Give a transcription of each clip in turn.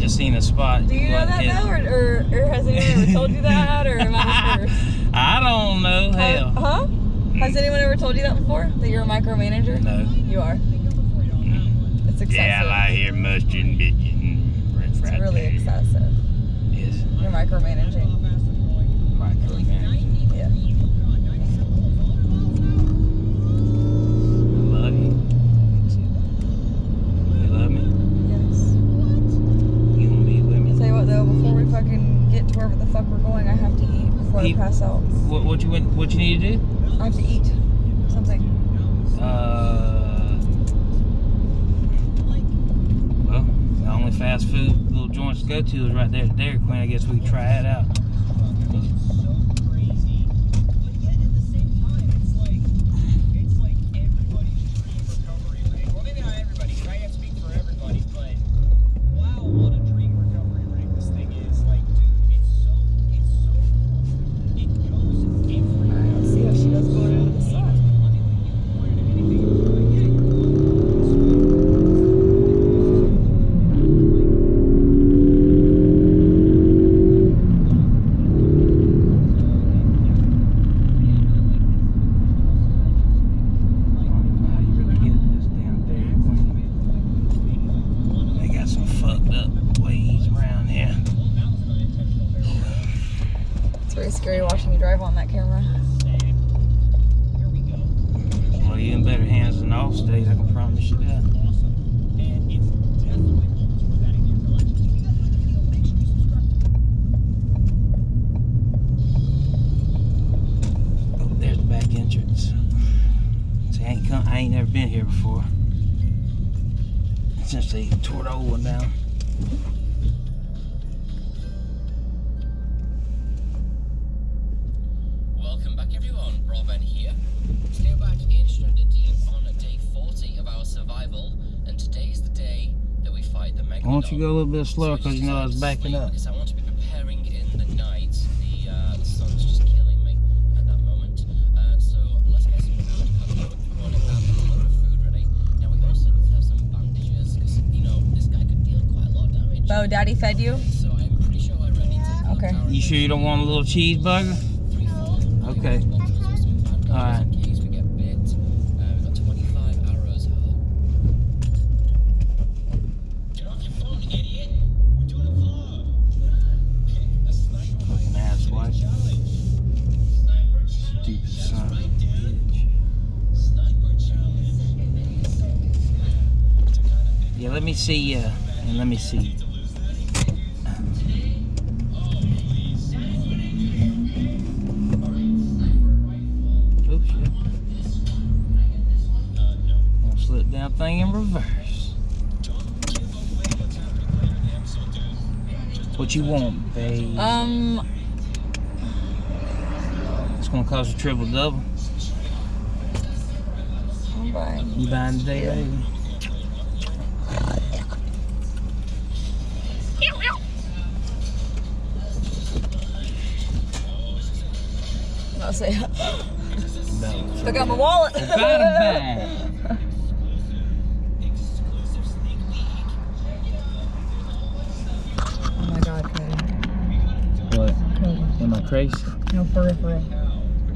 just seen a spot. Do you know that though, or has anyone ever told you that, or am I the first? I don't know. Hell. Huh? Has anyone ever told you that before? That you're a micromanager? No. You are. It's excessive. Yeah, I like here mustard and bitchin'. It's really excessive. Yes. You're micromanaging. Micromanaging. Yeah. I love you. You love me? Yes. You wanna be with me? Tell you what though, before we fucking get to wherever the fuck we're going, I have to eat before I pass out. What you need to do? I have to eat something. Well, the only fast food little joints to go to is right there at Dairy Queen. I guess we can try it out. Scary watching you drive on that camera. Well, you're in better hands than Allstate, I can promise you that. Oh, there's the back entrance. See, I ain't never been here before. Since they tore the old one down. Why don't you go a little bit slower because you know I was backing up. Because I want to be preparing in the night. The sun's just killing me at that moment. So let's get some food cooked. We want to have a lot of food ready. Now we also need to have some bandages because you know this guy could deal quite a lot of damage. Bo, Daddy fed you? So I'm pretty sure I already take okay. You sure you don't want a little cheeseburger? 3, 4. Okay. All right. In case we get bit. We've got 25 arrows. Fucking asswipe. Stupid son of a bitch. Yeah, let me see, and let me see. Oh shit. Gonna slip down thing in reverse. What you want, babe? It's gonna cost a triple double. I'm buying. You buying today, baby? I'll say. Took out my wallet. Got a bag. Oh my God, Cody. What? Cody. Am I crazy? No, for real, for real.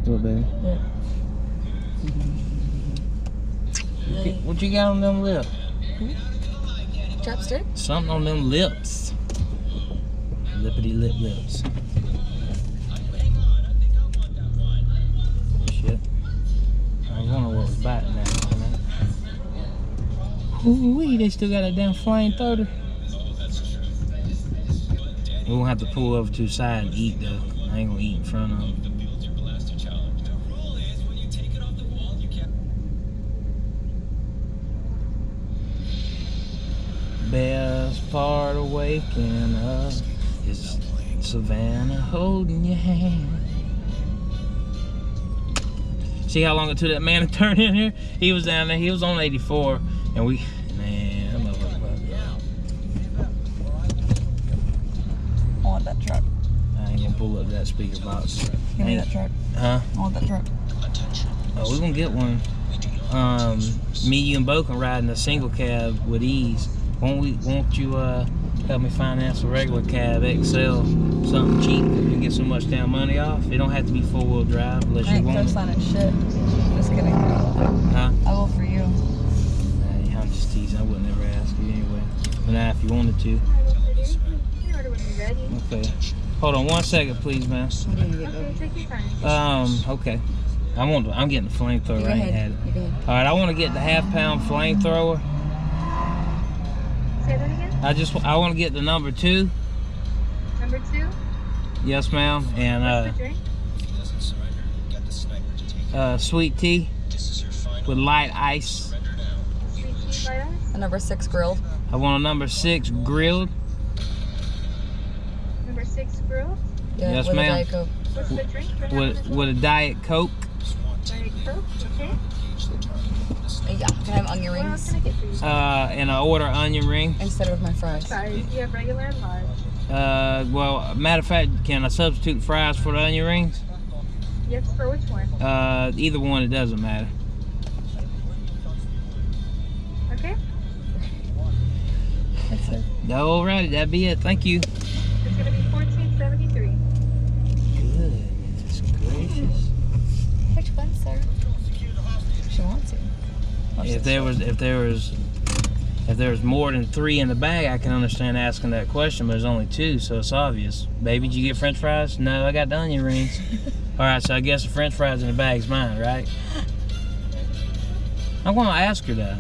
What, baby? Yeah. What you got on them lips? Chapstick? Something on them lips. Lippity lip lips. Shit. I was wondering what was biting that for a minute. Ooh-wee, they still got a damn flamethrower. We won't have to pull over to the side and eat though. I ain't gonna eat in front of them. Best part of waking up is Savannah holding your hand. See how long it took that man to turn in here? He was down there, he was on 84, and we, man, that motherfucker. I want that truck. I ain't gonna pull up that speaker box. Give me that truck. Huh? I want that truck. Oh, we're gonna get one. Me, you, and Bo can ride in a single cab with ease. Won't you help me finance a regular cab XL, something cheap. You can get so much damn money off. It don't have to be 4-wheel drive unless I you ain't want it. co-signing shit. Just kidding. Huh? I will for you. Nah, I'm just teasing. I wouldn't ever ask you anyway. But now if you wanted to. Your order when you're ready. Okay. Hold on 1 second, please, man. What do you get, Okay, baby? take your time. Okay. I'm getting the flamethrower. You I go ain't ahead. had it. You go ahead. All right, I want to get the half-pound flamethrower. Say that again. I want to get the number 2. Number 2. Yes, ma'am. And What's the drink? sweet tea with light ice. Sweet tea by us. A number 6 grilled. I want a number 6 grilled. Number 6 grilled. Yeah, Yes, with ma'am. a Diet Coke. What's the drink? What happened as With a Diet Coke. Diet Coke. Okay. Yeah, can I have onion What else rings can I get for you? And I order onion ring. instead of my fries? Sorry, do you have regular and large? Well, matter of fact, can I substitute fries for the onion rings? Yes, for which one? Either one, it doesn't matter. Okay. That's it. Alrighty, that'd be it. Thank you. It's gonna be $14.73. Goodness gracious. Which one, sir? She wants to. If there was more than 3 in the bag, I can understand asking that question, but there's only 2, so it's obvious. Baby, did you get French fries? No, I got the onion rings. All right, so I guess the French fries in the bag's mine, right? I'm gonna ask her that.